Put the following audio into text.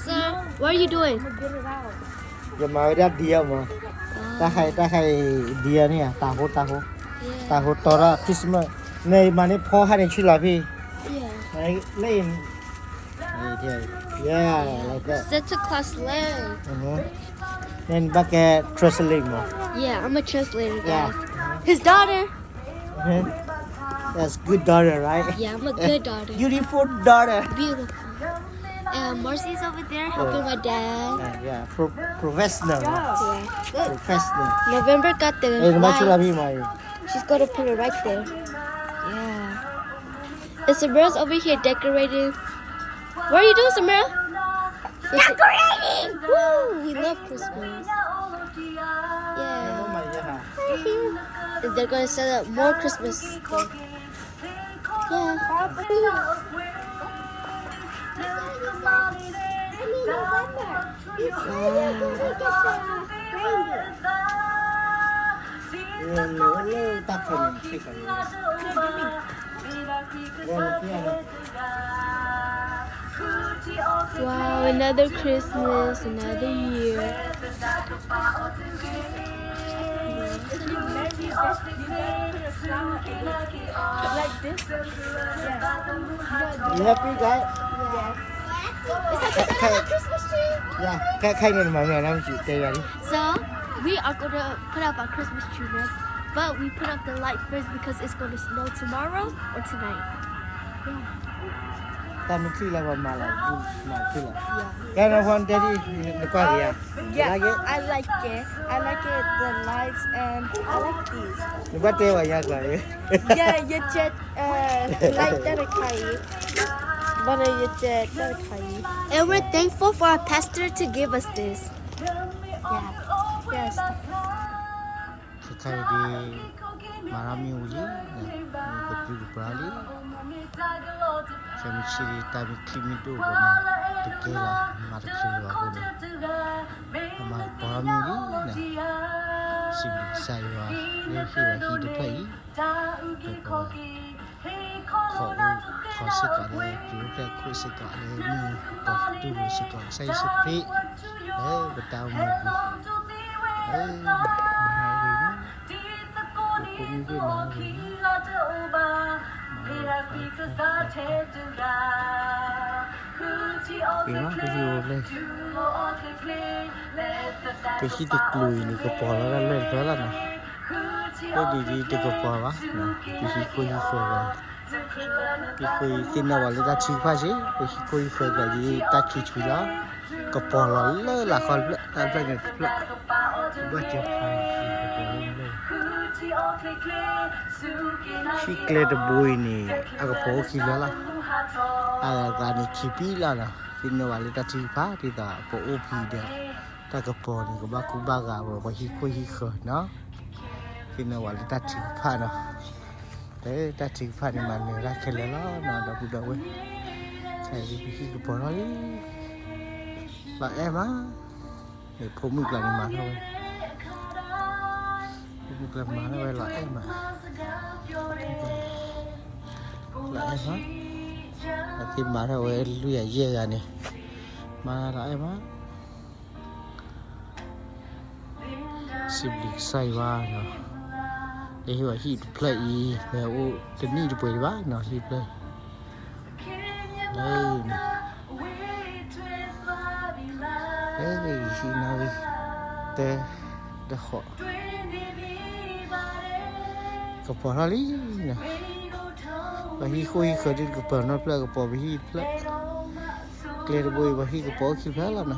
sir. What are you doing? Get it out. giờ mà ra dia mà ta hay dia nè ta hốt to ra Christmas này mà này phô hai này chui là phi Yeah. này lên này thì yeah like that Santa Claus land. nên bác cái translate mà Yeah, I'm a translator, guys. Yeah. His daughter. that's good daughter right Yeah, I'm a good daughter. beautiful daughter Beautiful. And Marcy's over there helping my dad. yeah professional Yeah. professional November got the eh mà chui là light. phi mà She's gonna put it right there. Yeah. And Samira's over here decorating. What are you doing, Samira? Decorating! Woo! We love Christmas. Yeah. mày vậy hả And they're gonna set up more Christmas stuff. Yeah. ta phần thì phần Wow, another Christmas, another year. Like this? you happy guys Is that Christmas tree? yeah khai nên mọi người làm gì cây đi So, we are gonna put up our Christmas tree next, but we put up the light first because it's gonna snow tomorrow or tonight. ta mình khi là mà khi là Yeah. cái nào hoàn đi đi qua gì à Yeah, like it I like it. I like it, the lights, and I like these. đi qua treo vào nhà rồi Yeah, you just like that but you just that And we're thankful for our pastor to give us this. Yeah. Yes. khai đi mà làm nhiều gì nè có chịu bali kami ciri tabi kimi tu kami tekela mara kiri wa kuni ama pami ni na sibi sai wa le hi wa hi de pai ko se ka le ki ke ko se ka le ni ko tu se ka sai se pri betau mu ma ri no ko mi ke ma ri cái đó cái gì lên cái khi được lùi này cái bò nó lên đó là này cái đi được cái bò quá nè cái khi coi phơi này cái coi tin nào vào ta chỉ phải gì cái khi coi phơi cái gì ta chỉ chui đó cái bò nó lên là còn ta phải cái lại bắt chẹt khi kêu được bùi này à cái bò khi đó là cái này chỉ pi là nè tin nào vào ta chỉ phải thì ta bò pi được ta cái bò này cái ba gà rồi khi coi khi khởi nó tin nào vào ta chỉ phải nè đấy ta chỉ phải mà người ra kêu nó đâu cũng đâu ấy cái gì khi cái bò nó là em á để phun một lần mà thôi một lần mà thôi là em mà là em á là khi mà thôi lui ở dưới ra này mà là em á xịt lịch say va rồi để hiểu hit play về ô tên ní được bơi bá nó hit play đây đấy khi nào đi te de họ cái bò nó lý nè và khi khôi khởi đi cái bò nó play cái bò bị hit play clear boy và khi cái bò khi play là nè